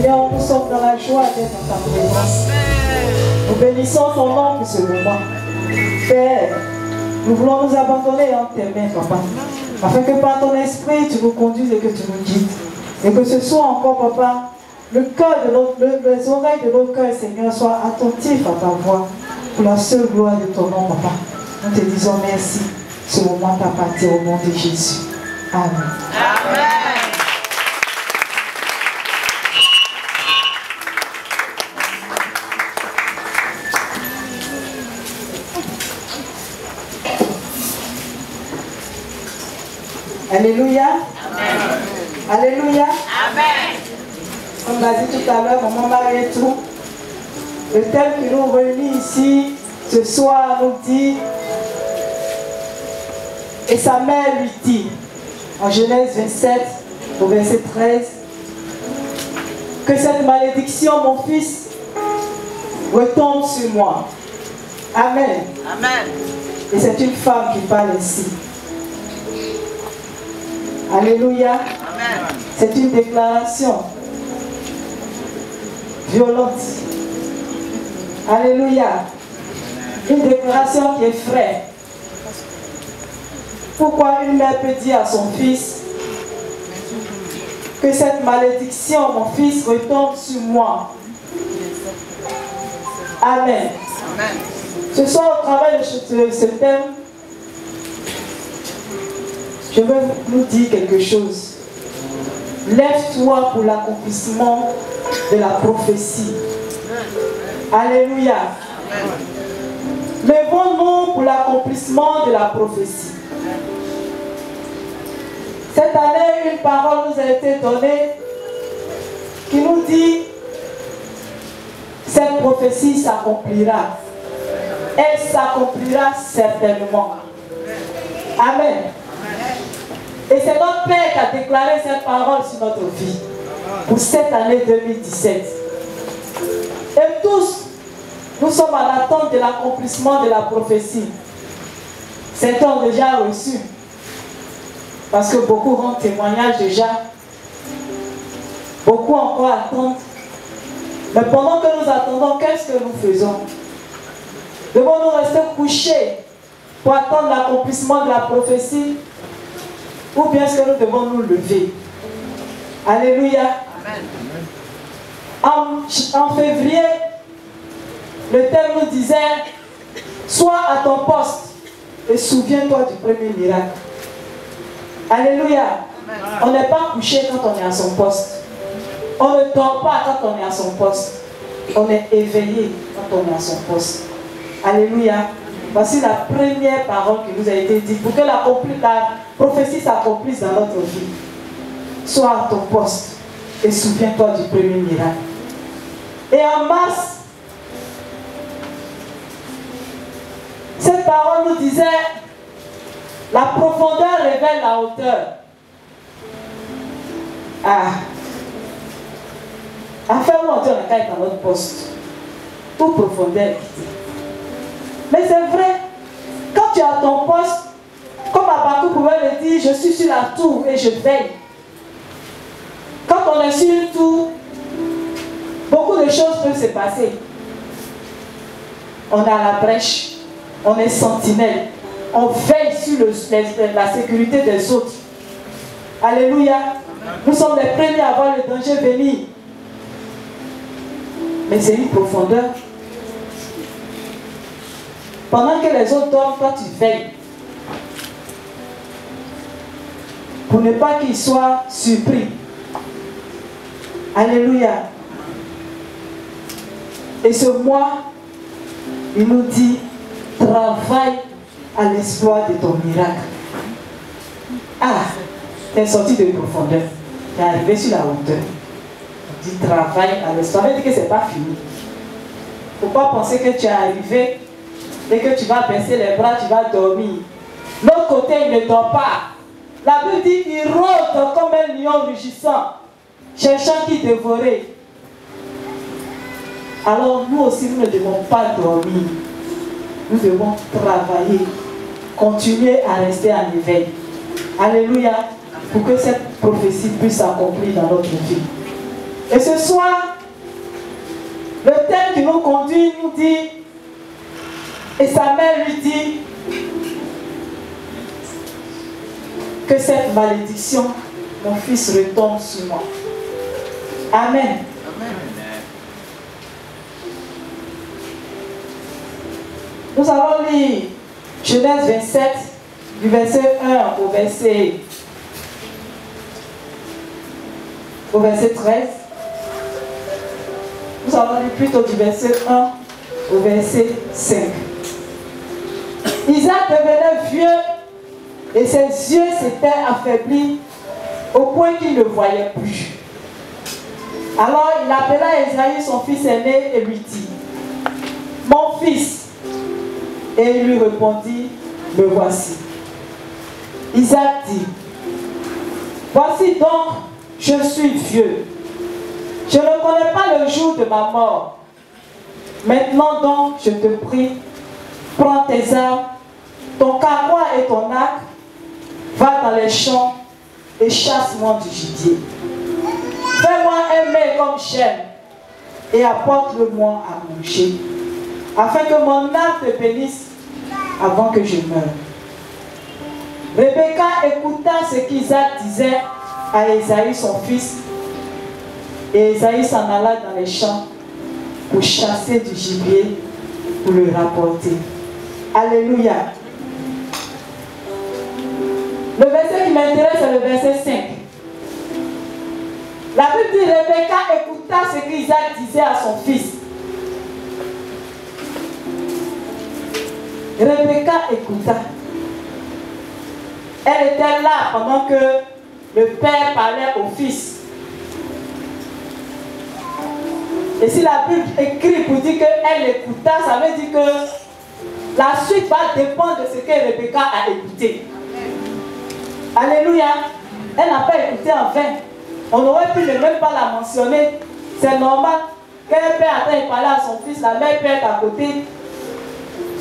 Seigneur, nous sommes dans la joie d'être dans ta présence. Nous bénissons ton nom pour ce moment. Père, nous voulons nous abandonner en tes mains, Papa, afin que par ton esprit, tu nous conduises et que tu nous guides. Et que ce soit encore, Papa, les oreilles de nos cœurs, Seigneur, soient attentifs à ta voix, pour la seule gloire de ton nom, Papa. Nous te disons merci. Ce moment t'appartient au nom de Jésus. Amen. Amen. Alléluia. Amen. Alléluia. Amen. Comme l'a dit tout à l'heure, maman Marie et tout, le thème qui nous réunit ici ce soir nous dit, et sa mère lui dit, en Genèse 27, au verset 13, que cette malédiction, mon fils, retombe sur moi. Amen. Amen. Et c'est une femme qui parle ainsi. Alléluia. Amen. C'est une déclaration violente. Alléluia. Une déclaration qui effraie. Pourquoi une mère peut dire à son fils que cette malédiction, mon fils, retombe sur moi? Amen. Amen. Ce soir, au travers de ce thème, je veux nous dire quelque chose. Lève-toi pour l'accomplissement de la prophétie. Alléluia. Lèvons-nous pour l'accomplissement de la prophétie. Cette année, une parole nous a été donnée qui nous dit cette prophétie s'accomplira. Elle s'accomplira certainement. Amen. Et c'est notre Père qui a déclaré cette parole sur notre vie pour cette année 2017. Et tous, nous sommes à l'attente de l'accomplissement de la prophétie. Certains ont déjà reçu. Parce que beaucoup rendent témoignage déjà. Beaucoup encore attendent. Mais pendant que nous attendons, qu'est-ce que nous faisons? Devons-nous rester couchés pour attendre l'accomplissement de la prophétie? Ou bien est-ce que nous devons nous lever? Alléluia. Amen. En février, le thème nous disait, sois à ton poste et souviens-toi du premier miracle. Alléluia. Amen. On n'est pas couché quand on est à son poste. On ne dort pas quand on est à son poste. On est éveillé quand on est à son poste. Alléluia. Voici la première parole qui nous a été dite pour que la prophétie s'accomplisse dans notre vie. Sois à ton poste et souviens-toi du premier miracle. Et en mars, cette parole nous disait, la profondeur révèle la hauteur. Ah. Enfin, on dit on est à notre poste. Toute profondeur. Mais c'est vrai, quand tu es à ton poste, comme Habakkuk pouvait le dire, je suis sur la tour et je veille. Quand on est sur une tour, beaucoup de choses peuvent se passer. On est à la brèche, on est sentinelle, on veille sur la sécurité des autres. Alléluia. Nous sommes les premiers à voir le danger venir. Mais c'est une profondeur. Pendant que les autres dorment, toi tu veilles. Pour ne pas qu'ils soient surpris. Alléluia. Et ce mois, il nous dit, travaille à l'exploit de ton miracle. Ah, tu es sorti de profondeur. Tu es arrivé sur la hauteur. On dit travaille à l'exploit. Ça veut dire que ce n'est pas fini. Il ne faut pas penser que tu es arrivé et que tu vas baisser les bras, tu vas dormir. L'autre côté, il ne dort pas. La Bible dit qu'il rôde comme un lion rugissant, cherchant qui dévorer. Alors nous aussi, nous ne devons pas dormir. Nous devons travailler, continuer à rester en éveil. Alléluia, pour que cette prophétie puisse s'accomplir dans notre vie. Et ce soir, le thème qui nous conduit nous dit, et sa mère lui dit, que cette malédiction, mon fils, retombe sur moi. Amen. Amen. Nous allons lire Genèse 27, du verset 1 au verset 13. Nous allons lire plutôt du verset 1 au verset 5. Isaac devenait vieux et ses yeux s'étaient affaiblis au point qu'il ne voyait plus. Alors il appela Esaü, son fils aîné, et lui dit, « Mon fils !» Et il lui répondit, « Me voici. » Isaac dit, « Voici donc, je suis vieux. Je ne connais pas le jour de ma mort. Maintenant donc, je te prie, prends tes armes, ton carquois et ton arc, va dans les champs et chasse-moi du gibier. Fais-moi aimer comme j'aime et apporte-le-moi à manger, afin que mon âme te bénisse avant que je meure. » Rebecca écouta ce qu'Isaac disait à Esaü son fils, et Esaü s'en alla dans les champs pour chasser du gibier pour le rapporter. Alléluia. Le verset qui m'intéresse, c'est le verset 5. La Bible dit, Rebecca écouta ce qu'Isaac disait à son fils. Rebecca écouta. Elle était là pendant que le père parlait au fils. Et si la Bible écrit pour dire qu'elle écouta, ça veut dire que la suite va dépendre de ce que Rebecca a écouté. Alléluia. Elle n'a pas écouté en vain. On aurait pu ne même pas la mentionner. C'est normal. Quand le père attend de parler à son fils, la mère peut être à côté.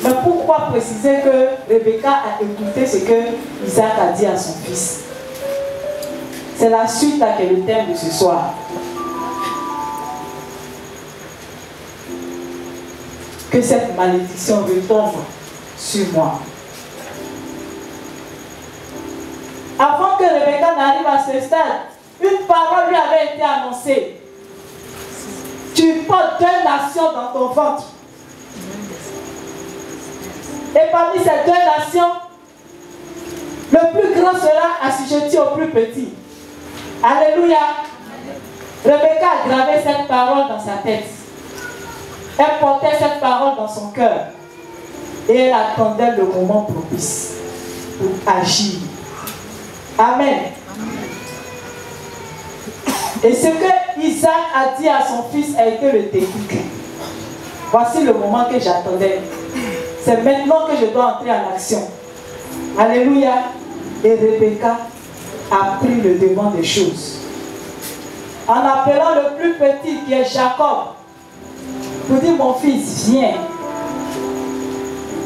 Mais pourquoi préciser que Rebecca a écouté ce que Isaac a dit à son fils? C'est la suite là qui est le thème de ce soir. Que cette malédiction retombe sur moi. Avant que Rebecca n'arrive à ce stade, une parole lui avait été annoncée. Tu portes 2 nations dans ton ventre. Et parmi ces 2 nations, le plus grand sera assujetti au plus petit. Alléluia. Rebecca a gravé cette parole dans sa tête. Elle portait cette parole dans son cœur. Et elle attendait le moment propice pour agir. Amen. Et ce que Isaac a dit à son fils a été le déclic. Voici le moment que j'attendais. C'est maintenant que je dois entrer en action. Alléluia. Et Rebecca a pris le devant des choses. En appelant le plus petit qui est Jacob, pour dire, mon fils, viens.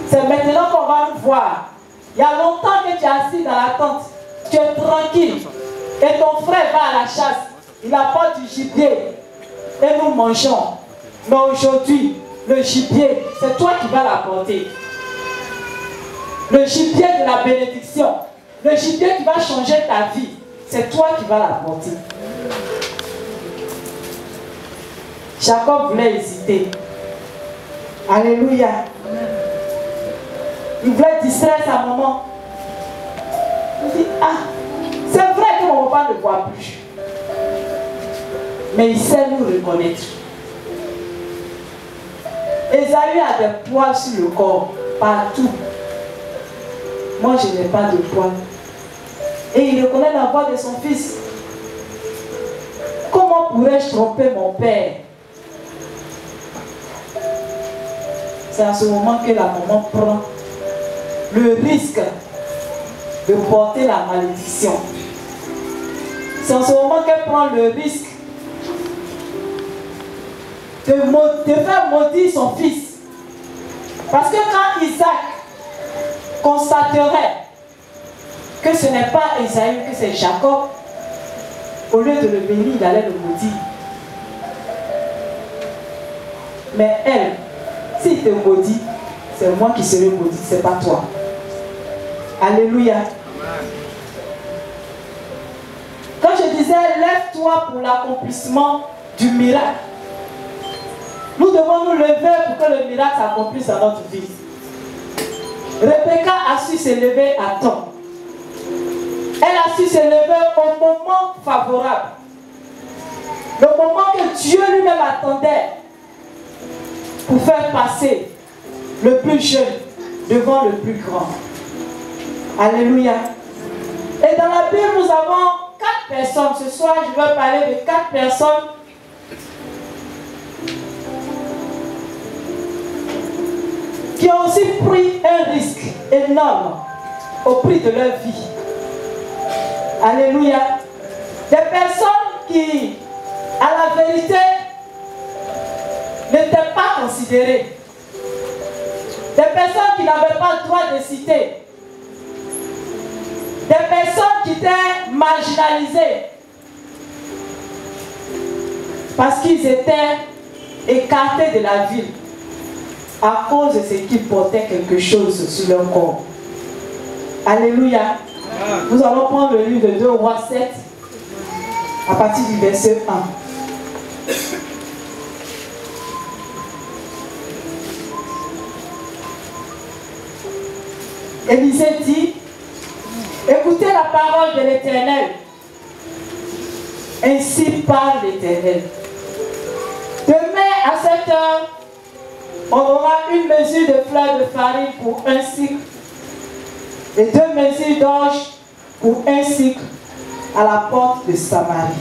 C'est maintenant qu'on va nous voir. Il y a longtemps que tu es assis dans la tente. Tu es tranquille. Et ton frère va à la chasse. Il apporte du gibier. Et nous mangeons. Mais aujourd'hui, le gibier, c'est toi qui vas l'apporter. Le gibier de la bénédiction. Le gibier qui va changer ta vie. C'est toi qui vas l'apporter. Jacob voulait hésiter. Alléluia. Il voulait distraire sa maman. Il dit, ah, c'est vrai que mon papa ne voit plus. Mais il sait nous reconnaître. Esaü a des poils sur le corps, partout. Moi, je n'ai pas de poils. Et il reconnaît la voix de son fils. Comment pourrais-je tromper mon père? C'est à ce moment que la maman prend le risque de porter la malédiction. C'est en ce moment qu'elle prend le risque de faire maudire son fils. Parce que quand Isaac constaterait que ce n'est pas Esaü, que c'est Jacob, au lieu de le bénir, il allait le maudire. Mais elle, s'il te maudit, c'est moi qui serai maudit, c'est pas toi. Alléluia. Quand je disais, lève-toi pour l'accomplissement du miracle, nous devons nous lever pour que le miracle s'accomplisse dans notre vie. Rebecca a su se lever à temps. Elle a su se lever au moment favorable. Le moment que Dieu lui-même attendait pour faire passer le plus jeune devant le plus grand. Alléluia. Et dans la Bible, nous avons 4 personnes. Ce soir, je vais parler de 4 personnes qui ont aussi pris un risque énorme au prix de leur vie. Alléluia. Des personnes qui, à la vérité, n'étaient pas considérées. Des personnes qui n'avaient pas le droit de citer. Des personnes qui étaient marginalisées. Parce qu'ils étaient écartés de la ville à cause de ce qu'ils portaient quelque chose sur leur corps. Alléluia. Nous allons prendre le livre de 2 Rois 7 à partir du verset 1. Élisée dit, écoutez la parole de l'Éternel. Ainsi parle l'Éternel. Demain à cette heure, on aura une mesure de fleurs de farine pour 1 cycle et 2 mesures d'orge pour 1 cycle à la porte de Samarie.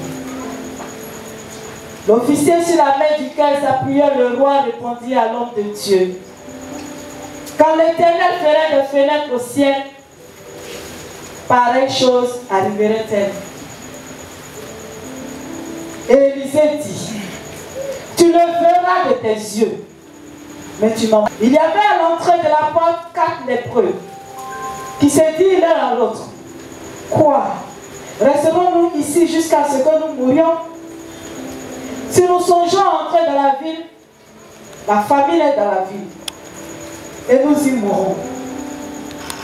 L'officier sur la main duquel s'appuyait le roi répondit à l'homme de Dieu. Quand l'Éternel ferait des fenêtres au ciel, pareille chose arriverait-elle. Et Élisée dit, tu le verras de tes yeux, mais tu m'en... Il y avait à l'entrée de la porte 4 lépreux qui se dirent l'un à l'autre, quoi? Resterons-nous ici jusqu'à ce que nous mourions? Si nous songeons à entrer dans la ville, la famine est dans la ville, et nous y mourrons.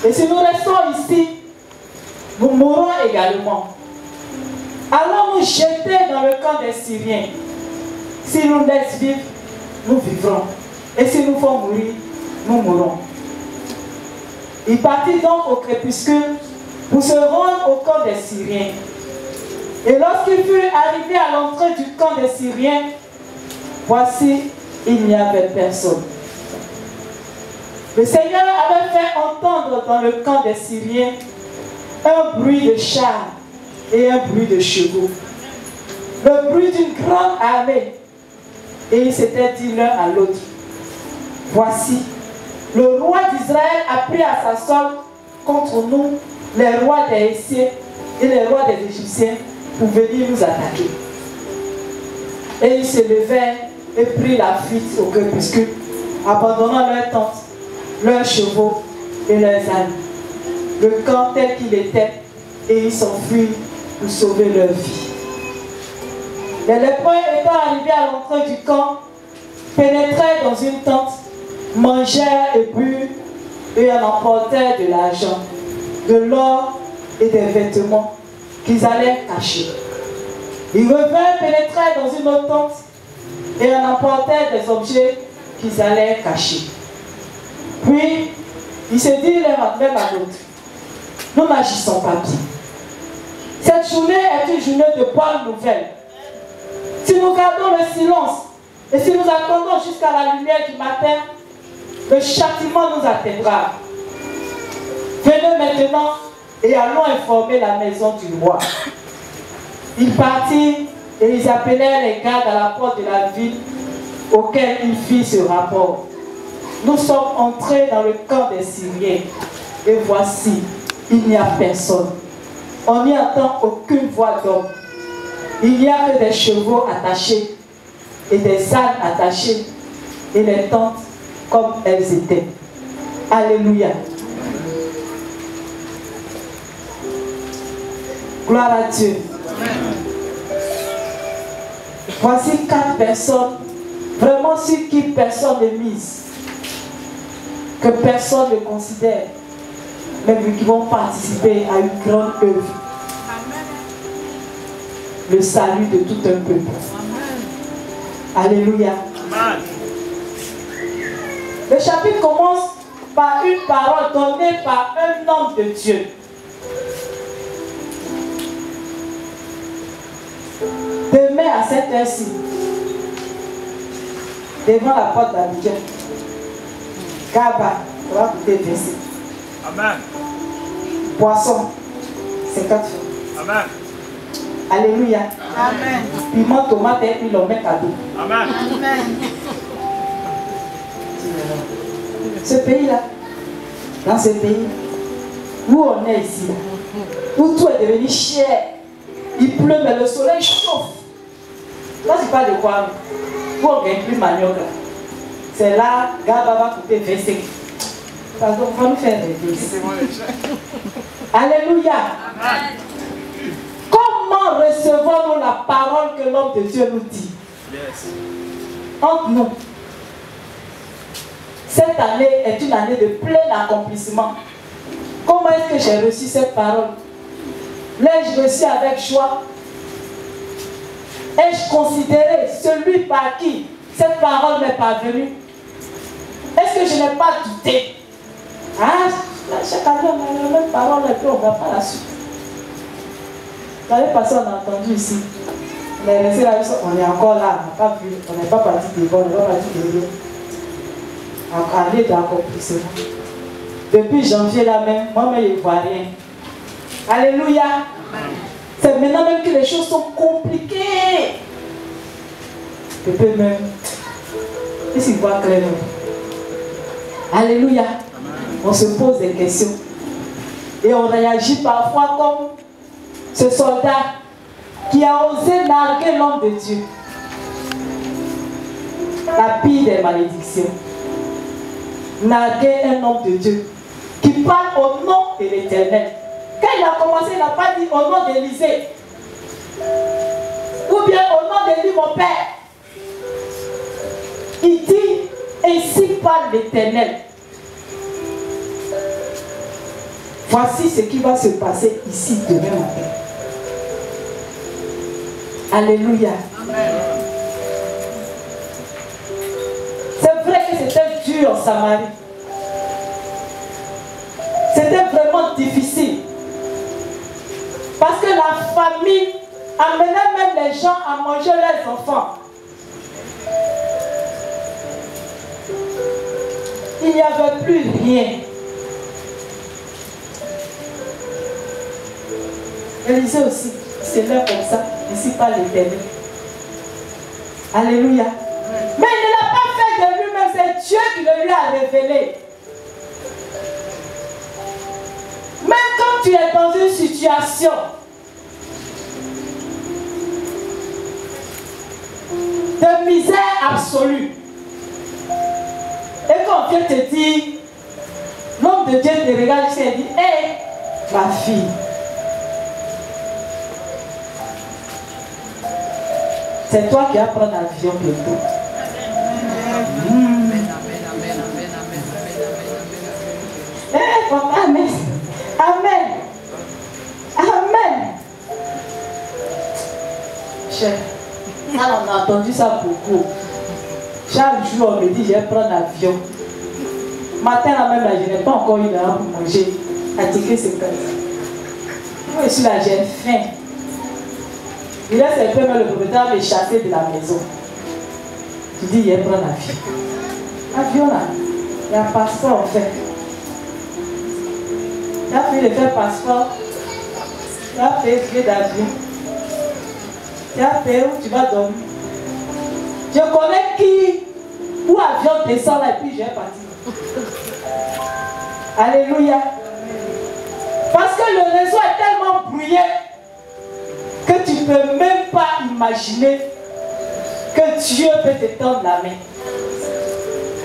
Et si nous restons ici, nous mourrons également. Allons nous jeter dans le camp des Syriens. Si nous laissons vivre, nous vivrons. Et si nous font mourir, nous mourrons. Il partit donc au crépuscule pour se rendre au camp des Syriens. Et lorsqu'il fut arrivé à l'entrée du camp des Syriens, voici, il n'y avait personne. Le Seigneur avait fait entendre dans le camp des Syriens un bruit de chars et un bruit de chevaux. Le bruit d'une grande armée. Et ils s'étaient dit l'un à l'autre, voici, le roi d'Israël a pris à sa solde contre nous les rois des Hétiens et les rois des Égyptiens pour venir nous attaquer. Et ils se levèrent et prirent la fuite au crépuscule, abandonnant leurs tentes, leurs chevaux et leurs ânes. Le camp tel qu'il était, et ils s'enfuirent pour sauver leur vie. Les lépreux étant arrivés à l'entrée du camp, pénétrèrent dans une tente, mangèrent et burent, et en emportèrent de l'argent, de l'or et des vêtements qu'ils allaient cacher. Ils revinrent, pénétrèrent dans une autre tente, et en emportèrent des objets qu'ils allaient cacher. Puis, ils se dirent l'un à l'autre, nous n'agissons pas bien. Cette journée est une journée de bonnes nouvelles. Si nous gardons le silence et si nous attendons jusqu'à la lumière du matin, le châtiment nous atteindra. Venez maintenant et allons informer la maison du roi. Ils partirent et ils appelèrent les gardes à la porte de la ville auquel ils firent ce rapport. Nous sommes entrés dans le camp des Syriens et voici, il n'y a personne. On n'y entend aucune voix d'homme. Il n'y a que des chevaux attachés et des ânes attachés et les tentes comme elles étaient. Alléluia. Gloire à Dieu. Voici 4 personnes vraiment sur qui personne ne mise, que personne ne considère, mais qui vont participer à une grande œuvre. Le salut de tout un peuple. Alléluia. Amen. Le chapitre commence par une parole donnée par un homme de Dieu. Demain à cette heure-ci, devant la porte d'Abidjan, Gaba, on va coûter verser. Amen. Poisson, 50 francs. Amen. Alléluia. Amen. Piment, tomate et puis l'on met cadeau. Amen. Amen. Ce pays-là, dans ce pays, où on est ici, où tout est devenu cher, il pleut mais le soleil chauffe. Là, je parle de quoi? Où on ne gagne plus manioc. C'est là, Gaba va coûter 25. Pardon, on va nous faire des Alléluia. Amen. Comment recevons-nous la parole que l'homme de Dieu nous dit? Yes. Entre nous, cette année est une année de plein accomplissement. Comment est-ce que j'ai reçu cette parole? L'ai-je reçu avec joie? Ai-je considéré celui par qui cette parole m'est parvenue? Est-ce que je n'ai pas douté? Ah, chaque année on a la même parole et puis on ne va pas la suite. L'année passée, on a entendu ici. On est resté là, on est encore là, on n'a pas vu, on n'est pas parti devant, on n'est pas parti derrière. En année d'accomplissement. Depuis janvier là même, moi-même je ne vois rien. Alléluia. C'est maintenant même que les choses sont compliquées. Peut-être même, et s'il voit clairement. Alléluia. On se pose des questions. Et on réagit parfois comme ce soldat qui a osé narguer l'homme de Dieu. La pire des malédictions. Narguer un homme de Dieu qui parle au nom de l'Éternel. Quand il a commencé, il n'a pas dit au nom d'Élisée. Ou bien au nom de lui, mon père. Il dit, ainsi parle l'Éternel. Voici ce qui va se passer ici demain matin. Alléluia. Amen. C'est vrai que c'était dur en Samarie. C'était vraiment difficile. Parce que la famine amenait même les gens à manger leurs enfants. Il n'y avait plus rien. Élisée aussi, c'est là comme ça, ici par l'Éternel. Alléluia. Mais il ne l'a pas fait de lui-même, c'est Dieu qui le lui a révélé. Même quand tu es dans une situation de misère absolue, et quand Dieu te dit, l'homme de Dieu te regarde et dit, hé, ma fille, c'est toi qui vas prendre l'avion bientôt. Eh, papa, amen. Amen. Amen. Cher, ça, on a entendu ça beaucoup. Chaque jour, on me dit, je vais prendre l'avion. Matin, là même, là, je n'ai pas encore eu d'argent pour manger. À ticket, c'est comme ça. Moi, je suis là, j'ai faim. Il laisse un peu, mais le propriétaire me chasser de la maison. Tu dis, il va prendre l'avion. L'avion là, il y a un passeport en fait. Tu as fait le faire passeport. Tu as fait billet d'avion. Tu as fait où tu vas dormir. Je connais qui, où avion descend là et puis je vais partir. Alléluia. Parce que le réseau est tellement brouillé que tu ne peux même pas imaginer que Dieu peut te tendre la main.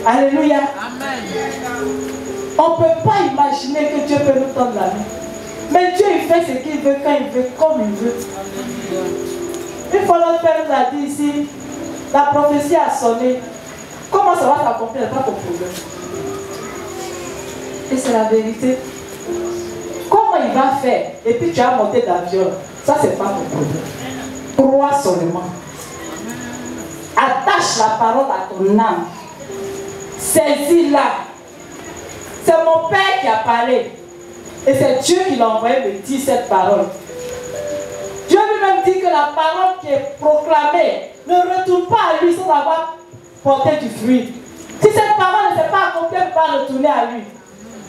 Alléluia. Amen. On ne peut pas imaginer que Dieu peut nous tendre la main. Mais Dieu, il fait ce qu'il veut, quand il veut, comme il veut. Une fois, notre Père nous a dit ici, la prophétie a sonné. Comment ça va s'accomplir? Pas ton problème. Et c'est la vérité. Comment il va faire? Et puis tu as monté d'avion. Ça, c'est pas ton problème. Crois seulement. Attache la parole à ton âme. Saisis-la. C'est mon Père qui a parlé. Et c'est Dieu qui l'a envoyé me dire cette parole. Dieu lui-même dit que la parole qui est proclamée ne retourne pas à lui sans avoir porté du fruit. Si cette parole ne s'est pas accomplie, elle ne peut pas retourner à lui.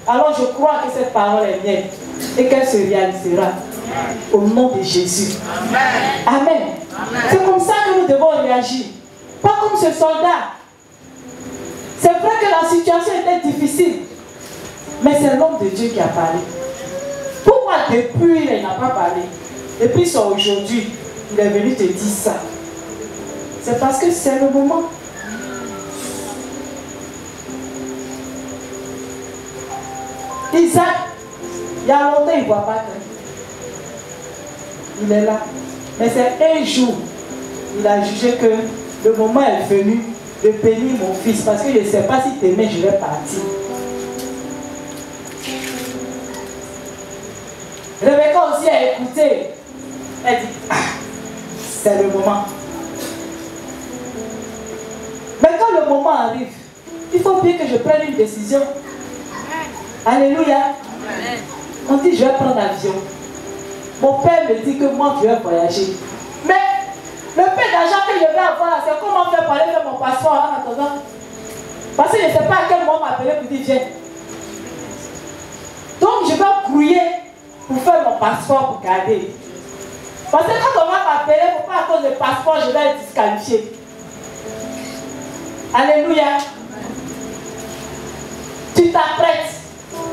Alors je crois que cette parole est mienne et qu'elle se réalisera. Au nom de Jésus. Amen. Amen. C'est comme ça que nous devons réagir. Pas comme ce soldat. C'est vrai que la situation était difficile. Mais c'est l'homme de Dieu qui a parlé. Pourquoi depuis il n'a pas parlé? Et puis c'est aujourd'hui, il est venu te dire ça. C'est parce que c'est le moment. Isaac, il y a longtemps, il ne voit pas. Il est là. Mais c'est un jour, il a jugé que le moment est venu de bénir mon fils. Parce que je ne sais pas si t'aimais, je vais partir. Rebecca aussi a écouté. Elle dit, ah, c'est le moment. Mais quand le moment arrive, il faut bien que je prenne une décision. Alléluia. On dit, je vais prendre l'avion. Mon père me dit que moi, je vais voyager. Mais le peu d'argent que je vais avoir, c'est comment faire pour aller faire mon passeport en attendant. Parce que je ne sais pas à quel moment m'appeler pour dire, viens. Donc, je vais grouiller pour faire mon passeport pour garder. Parce que quand on va m'appeler, il ne faut pas à cause du passeport, je vais être disqualifié. Alléluia. Tu t'apprêtes.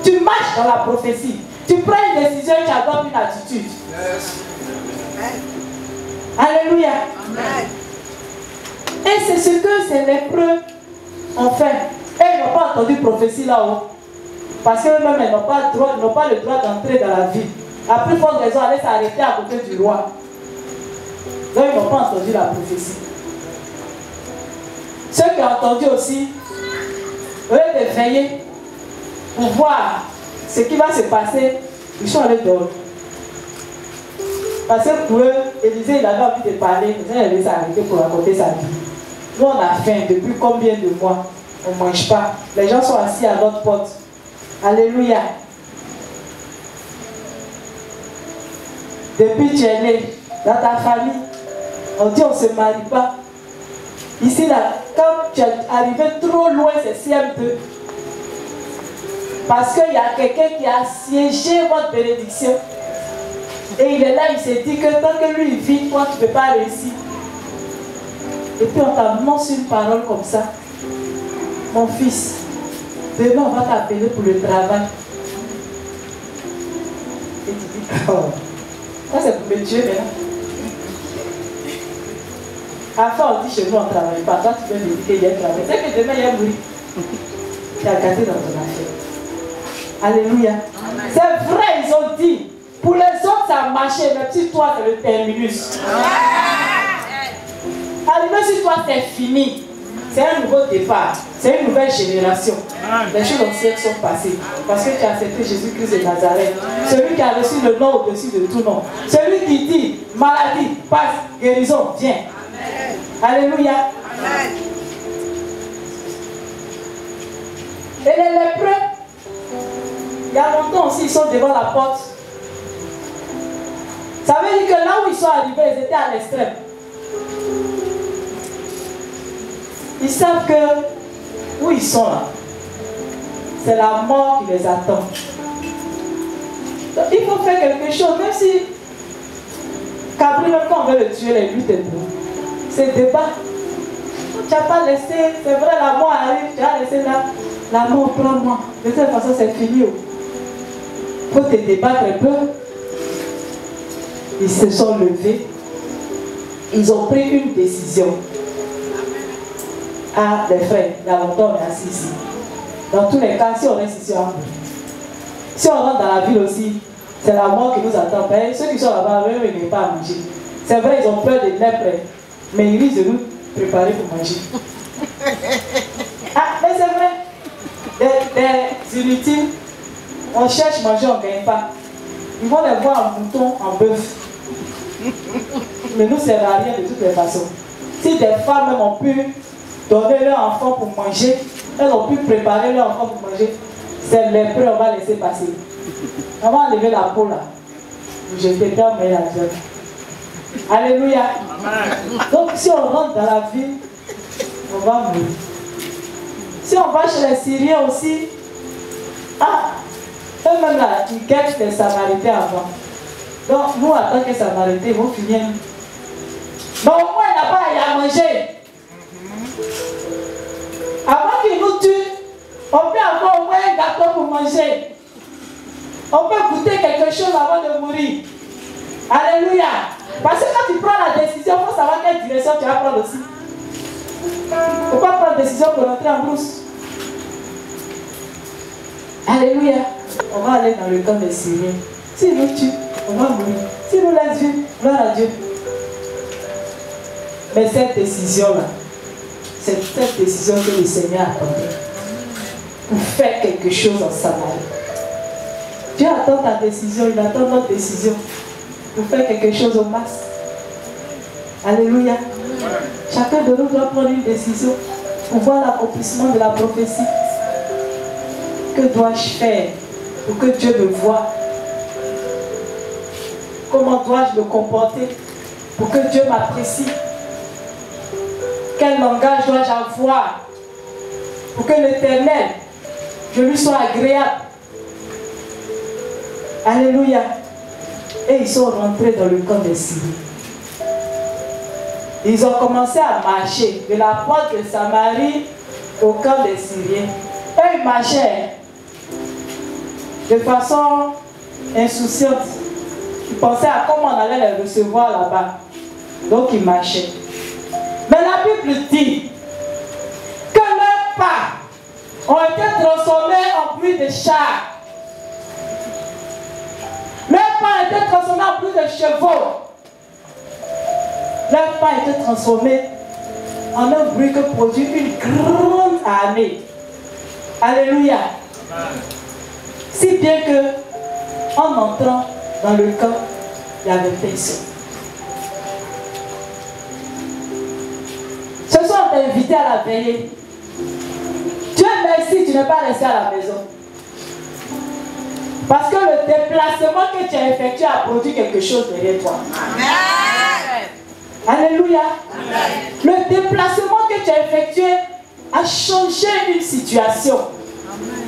Tu marches dans la prophétie. Tu prends une décision et tu adoptes une attitude. Yes. Alléluia. Amen. Et c'est ce que ces lépreux ont fait. Et ils n'ont pas entendu prophétie là-haut. Parce qu'eux-mêmes, ils n'ont pas le droit d'entrer dans la ville. À plus forte raison, aller s'arrêter à côté du roi. Donc ils n'ont pas entendu la prophétie. Ceux qui ont entendu aussi, eux de veiller pour voir ce qui va se passer, ils sont allés dehors. Parce que pour eux, Élisée, il avait envie de parler, mais il allait s'arrêter pour raconter sa vie. Nous, on a faim depuis combien de mois? On ne mange pas. Les gens sont assis à notre porte. Alléluia. Depuis tu es né dans ta famille, on dit on ne se marie pas. Ici, là, quand tu es arrivé trop loin, c'est CM2. Parce qu'il y a quelqu'un qui a siégé votre bénédiction. Et il est là, il s'est dit que tant que lui il vit, toi tu ne peux pas réussir. Et puis on t'annonce une parole comme ça. Mon fils, demain on va t'appeler pour le travail. Et tu dis, oh, ça c'est pour me tuer maintenant. Enfin on dit chez nous on ne travaille pas. Toi tu peux me dire qu'il y a un travail. C'est que demain il y a bruit. Tu as gâté dans ton affaire. Alléluia. C'est vrai, ils ont dit. Pour les autres, ça a marché, mais si toi, c'est le terminus. Arrivé sur toi, c'est fini. C'est un nouveau départ. C'est une nouvelle génération. Les choses anciennes sont passées. Parce que tu as accepté Jésus-Christ de Nazareth. Celui qui a reçu le nom au-dessus de tout nom. Celui qui dit, maladie, passe, guérison, viens. Alléluia. Amen. Et les lépreux, il y a longtemps aussi, ils sont devant la porte. Ça veut dire que là où ils sont arrivés, ils étaient à l'extrême. Ils savent que où ils sont là, c'est la mort qui les attend. Donc il faut faire quelque chose, même si Cabri, même quand on veut le tuer, les luttes est pour. C'est débat. Tu n'as pas laissé, c'est vrai, la mort arrive, tu as laissé là, la mort prend moi. De toute façon, c'est fini. Il faut te débattre un peu. Ils se sont levés. Ils ont pris une décision. Ah, les frères, il y a longtemps, on est assis ici. Dans tous les cas, si on reste ici, si on rentre dans la ville aussi, c'est la mort qui nous attend. Ceux qui sont là-bas, eux, ils n'ont pas à manger. C'est vrai, ils ont peur des lèpres, mais ils risquent de nous préparer pour manger. des inutiles, on cherche manger, on ne gagne pas. Ils vont les voir en mouton, en bœuf. Mais nous, ça ne sert à rien de toutes les façons. Si des femmes même ont pu donner leur enfant pour manger, elles ont pu préparer leur enfant pour manger, c'est lépreux, on va laisser passer. On va enlever la peau là. Je vais faire mes argent. Alléluia. Donc si on rentre dans la ville, on va mourir. Si on va chez les Syriens aussi, eux-mêmes là, ils guettent les Samaritains avant. Donc nous, en tant que Samaritains, ils vont finir. Mais au moins, il n'a pas à manger. Avant qu'ils nous tuent, on peut avoir au moins un gâteau pour manger. On peut goûter quelque chose avant de mourir. Alléluia. Parce que quand tu prends la décision, il faut savoir quelle direction tu vas prendre aussi. Il ne faut pas prendre la décision pour rentrer en brousse. Alléluia. On va aller dans le camp des Syriens. S'ils nous tuent, on va mourir. S'ils nous laissent vivre, gloire à Dieu. Mais cette décision-là, c'est cette décision que le Seigneur a prise pour faire quelque chose en Samarie. Dieu attend ta décision, il attend notre décision pour faire quelque chose au max. Alléluia. Chacun de nous doit prendre une décision pour voir l'accomplissement de la prophétie. Que dois-je faire pour que Dieu me voie? Comment dois-je me comporter pour que Dieu m'apprécie? Quel langage dois-je avoir pour que l'Éternel, je lui sois agréable? Alléluia. Et ils sont rentrés dans le camp des Syriens. Ils ont commencé à marcher de la porte de Samarie au camp des Syriens. Et ils marchaient de façon insouciante. Ils pensaient à comment on allait les recevoir là-bas. Donc ils marchaient. Mais la Bible dit que leurs pas ont été transformés en bruit de chars. Leurs pas ont été transformés en bruit de chevaux. Leurs pas ont été transformés en un bruit que produit une grande armée. Alléluia. Si bien que, en entrant dans le camp, il y avait personne. Ce soir, on t'a invité à la veillée. Dieu merci, tu n'es pas resté à la maison. Parce que le déplacement que tu as effectué a produit quelque chose derrière toi. Amen. Alléluia. Amen. Le déplacement que tu as effectué a changé une situation. Amen.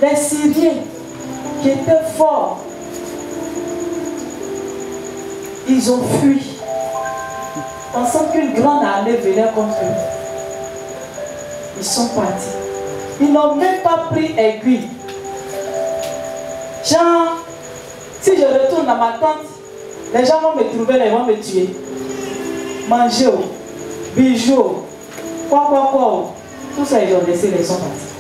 Les Syriens qui étaient forts, ils ont fui, pensant qu'une grande armée venait contre eux. Ils sont partis. Ils n'ont même pas pris aiguille. Genre, si je retourne dans ma tente, les gens vont me trouver, ils vont me tuer. Manger, bijoux, quoi. Tout ça, ils ont laissé, ils sont partis.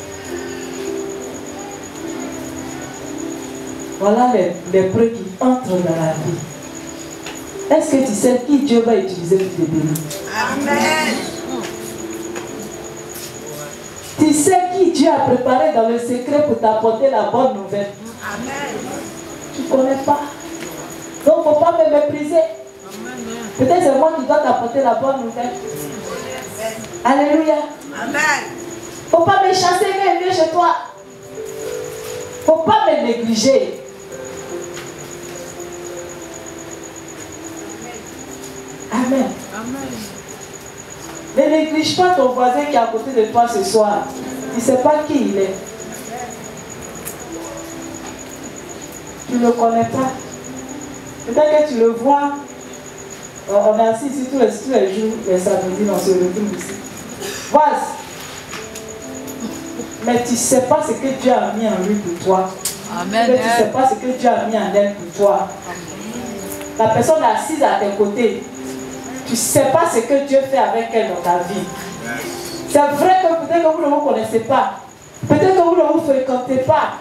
Voilà les preuves qui entrent dans la vie. Est-ce que tu sais qui Dieu va utiliser pour te bénir? Amen. Tu sais qui Dieu a préparé dans le secret pour t'apporter la bonne nouvelle? Amen. Tu ne connais pas. Donc, il ne faut pas me mépriser. Peut-être c'est moi qui dois t'apporter la bonne nouvelle. Alléluia. Amen. Il ne faut pas me chasser quand il vient chez toi. Il ne faut pas me négliger. Amen. Amen. Ne néglige pas ton voisin qui est à côté de toi ce soir. Tu ne sais pas qui il est. Tu ne le connais pas. Peut-être que tu le vois. On est assis ici tous les jours, les samedis, on se retrouve ici. Voici. Mais tu ne sais pas ce que Dieu a mis en lui pour toi. Amen. Mais tu ne sais pas ce que Dieu a mis en elle pour toi. La personne assise à tes côtés. Tu ne sais pas ce que Dieu fait avec elle dans ta vie. C'est vrai que peut-être que vous ne vous connaissez pas. Peut-être que vous ne vous fréquentez pas.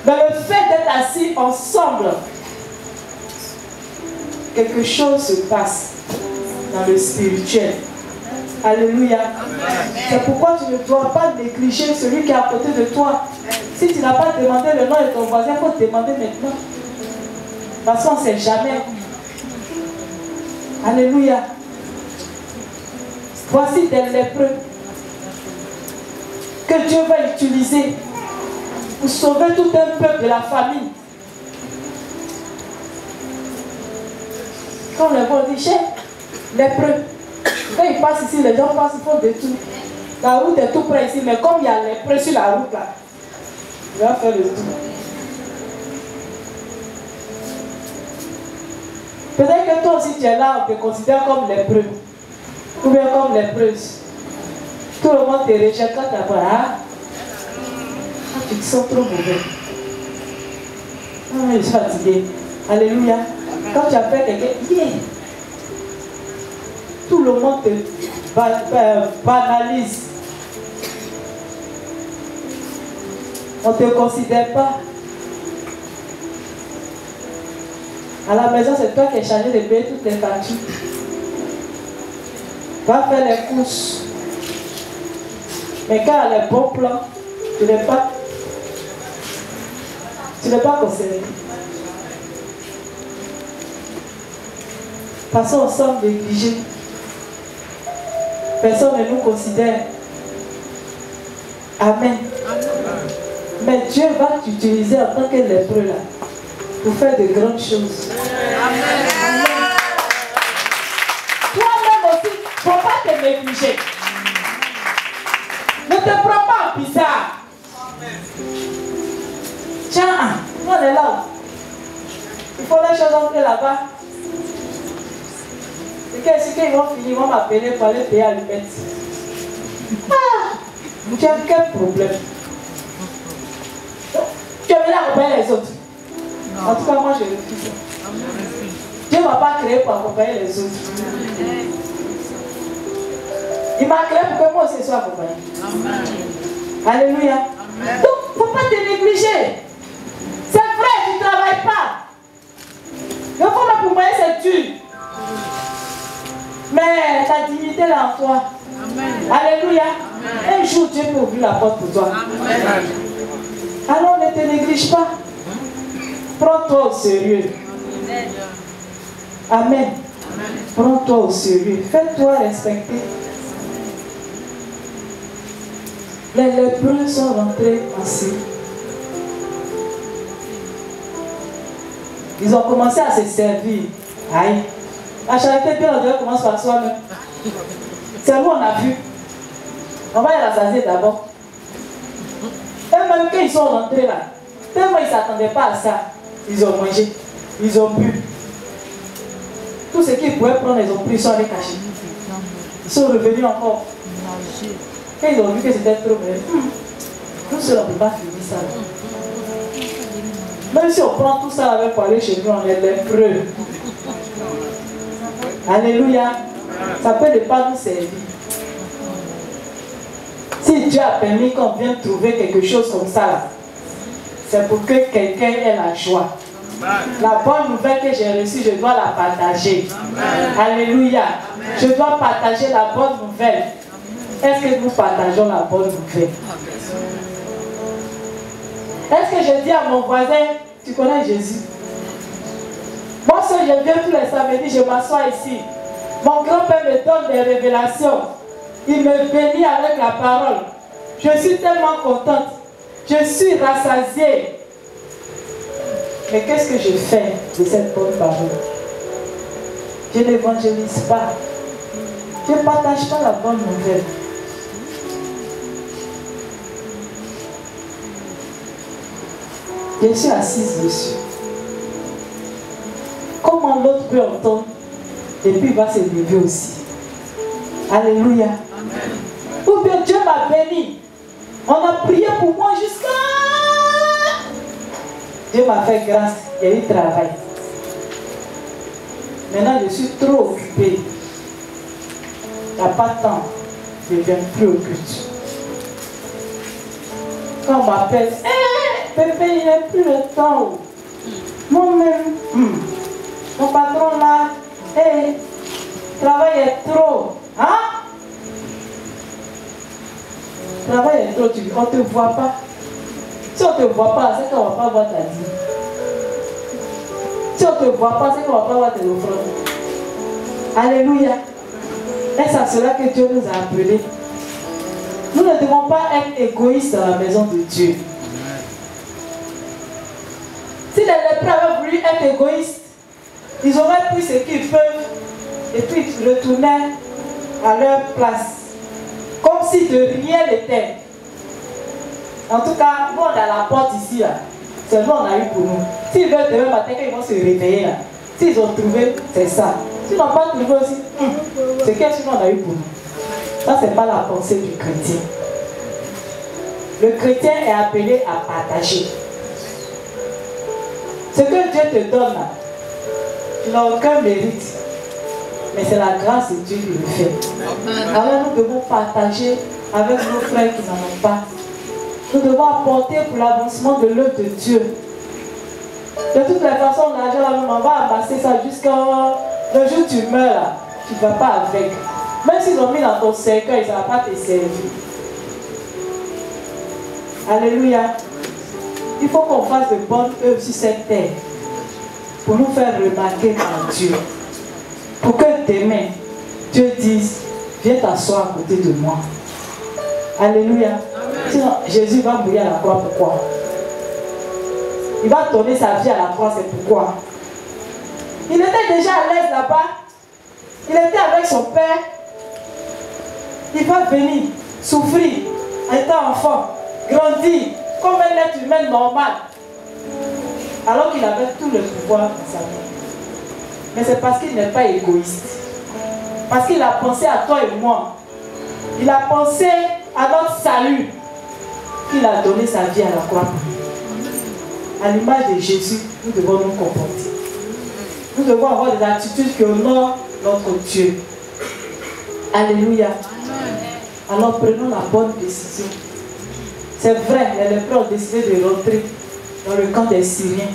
Mais le fait d'être assis ensemble, quelque chose se passe dans le spirituel. Alléluia. C'est pourquoi tu ne dois pas négliger celui qui est à côté de toi. Si tu n'as pas demandé le nom de ton voisin, il faut te demander maintenant. Parce qu'on ne sait jamais. Alléluia. Voici des lépreux que Dieu va utiliser pour sauver tout un peuple de la famine. Quand les gens disent, lépreux, quand ils passent ici, les gens passent, ils font des tours. La route est tout près ici, mais comme il y a lépreux sur la route là, il va faire le tour. Peut-être que toi aussi tu es là, on te considère comme lépreux. Ou bien comme lépreuse. Tout le monde te rejette quand tu as hein? Tu te sens trop mauvais. Ah, je suis fatigué. Alléluia. Quand tu as fait quelqu'un, yeah. Tout le monde te banalise. On ne te considère pas. À la maison, c'est toi qui es chargé de payer toutes les factures. Va faire les courses. Mais quand elle a les bons plans, tu n'es pas concerné. Parce qu'on semble négligé. Personne ne nous considère. Amen. Mais Dieu va t'utiliser en tant que lépreux là pour faire de grandes choses. Amen. Toi-même aussi, il ne faut pas te négliger. Ne te prends pas en bizarre. Tiens, on est là. Il faut les choses entrer là-bas. Et qu'est-ce qu'ils vont finir, ils vont m'appeler pour aller payer à l'humaine. Ah, tu as quel problème? Tu es venu accompagner les autres. En tout cas, moi je refuse. Dieu ne m'a pas créé pour accompagner les autres. Il m'a créé pour que moi aussi sois accompagné. Alléluia. Donc, il ne faut pas te négliger. C'est vrai, tu ne travailles pas. Le fond pour moi, c'est dur. Mais ta dignité est en toi. Alléluia. Un jour, Dieu peut ouvrir la porte pour toi. Alors ne te néglige pas. Prends-toi au sérieux. Amen. Prends-toi au sérieux. Fais-toi respecter. Les lépreux sont rentrés en Syrie. Ils ont commencé à se servir. Aïe. La charité, bien, on commence par soi-même. C'est nous, on a vu. On va y rassasier d'abord. Et même quand ils sont rentrés là, tellement ils ne s'attendaient pas à ça, ils ont mangé, ils ont bu. Tout ce qu'ils pouvaient prendre, ils ont pris, ils sont allés cacher. Ils sont revenus encore. Quand ils ont vu que c'était trop bien, nous seuls, on ne peut pas finir ça. Même si on prend tout ça avec pour aller chez nous, on est lépreux. Alléluia. Ça peut ne pas nous servir. Si Dieu a permis qu'on vienne trouver quelque chose comme ça là, c'est pour que quelqu'un ait la joie. La bonne nouvelle que j'ai reçue, je dois la partager. Alléluia. Je dois partager la bonne nouvelle. Est-ce que nous partageons la bonne nouvelle? Est-ce que je dis à mon voisin, tu connais Jésus? Moi seul, je viens tous les samedis, je m'assois ici. Mon grand-père me donne des révélations. Il me bénit avec la parole. Je suis tellement contente. Je suis rassasiée. Mais qu'est-ce que je fais de cette bonne parole? Je n'évangélise pas. Je ne partage pas la bonne nouvelle. Je suis assise dessus. Comment l'autre peut entendre et puis il va se lever aussi. Alléluia. Amen. Ou bien Dieu m'a béni. On a prié pour moi jusqu'à... Dieu m'a fait grâce et il travaille. Maintenant je suis trop occupée. Il n'y a pas de temps. Je ne viens plus au culte. Quand on m'appelle, Pépé, il n'y a plus le temps. Moi-même, mon patron là, le travail est trop. Hein? introduit, on ne te voit pas. Si on ne te voit pas, c'est qu'on ne va pas voir ta vie. Si on ne te voit pas, c'est qu'on ne va pas voir tes offrandes. Alléluia. Et c'est à cela que Dieu nous a appelés. Nous ne devons pas être égoïstes dans la maison de Dieu. Si les lépreux avaient voulu être égoïstes, ils auraient pris ce qu'ils peuvent et puis retourner à leur place. Comme si de rien n'était. En tout cas, nous on est à la porte ici. Là. Seulement on a eu pour nous. S'ils veulent demain matin, ils vont se réveiller. Là. S'ils ont trouvé, c'est ça. S'ils n'ont pas trouvé aussi, c'est qu'est-ce qu'on a eu pour nous. Ça, ce n'est pas la pensée du chrétien. Le chrétien est appelé à partager. Ce que Dieu te donne là, tu n'as aucun mérite. Mais c'est la grâce de Dieu qui le fait. Alors nous devons partager avec nos frères qui n'en ont pas. Nous devons apporter pour l'avancement de l'œuvre de Dieu. De toutes les façons, l'argent, on va amasser ça jusqu'à le jour où tu meurs là. Tu ne vas pas avec. Même s'ils ont mis dans ton cercueil, ça ne va pas te servir. Alléluia. Il faut qu'on fasse de bonnes œuvres sur cette terre pour nous faire remarquer par Dieu. Pour que demain, Dieu dise, viens t'asseoir à côté de moi. Alléluia. Sinon, Jésus va mourir à la croix. Pourquoi? Il va donner sa vie à la croix, c'est pourquoi. Il était déjà à l'aise là-bas. Il était avec son père. Il va venir souffrir en étant enfant, grandir comme un être humain normal. Alors qu'il avait tout le pouvoir dans sa main. Mais c'est parce qu'il n'est pas égoïste. Parce qu'il a pensé à toi et moi. Il a pensé à notre salut. Qu'il a donné sa vie à la croix. À l'image de Jésus, nous devons nous comporter. Nous devons avoir des attitudes qui honorent notre Dieu. Alléluia. Alors prenons la bonne décision. C'est vrai, les lépreux ont décidé de rentrer dans le camp des Syriens.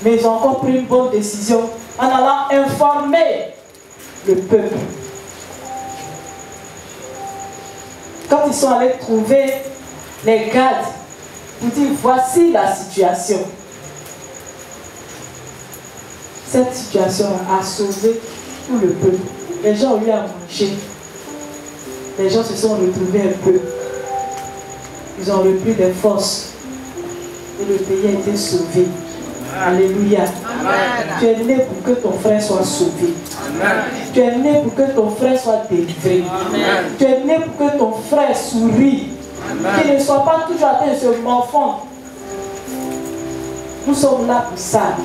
Mais ils ont encore pris une bonne décision en allant informer le peuple. Quand ils sont allés trouver les gardes pour dire voici la situation. Cette situation a sauvé tout le peuple. Les gens ont eu à manger. Les gens se sont retrouvés un peu. Ils ont repris des forces. Et le pays a été sauvé. Alléluia. Amen. Tu es né pour que ton frère soit sauvé. Amen. Tu es né pour que ton frère soit délivré. Amen. Tu es né pour que ton frère sourie. Qu'il ne soit pas toujours en train de se morfondre. Nous sommes là pour ça.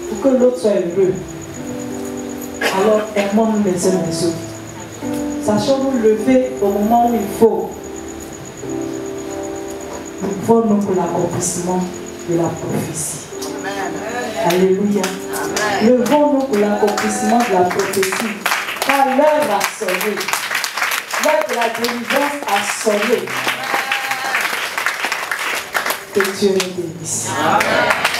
Pour que l'autre soit heureux. Alors aimons-nous les uns les autres. Sachons nous lever au moment où il faut. Nous pouvons pour l'accomplissement de la prophétie. Alléluia. Levons-nous pour l'accomplissement de la prophétie. Car l'heure a sonné. L'heure de la délivrance a sonné. Que Dieu nous bénisse. Amen.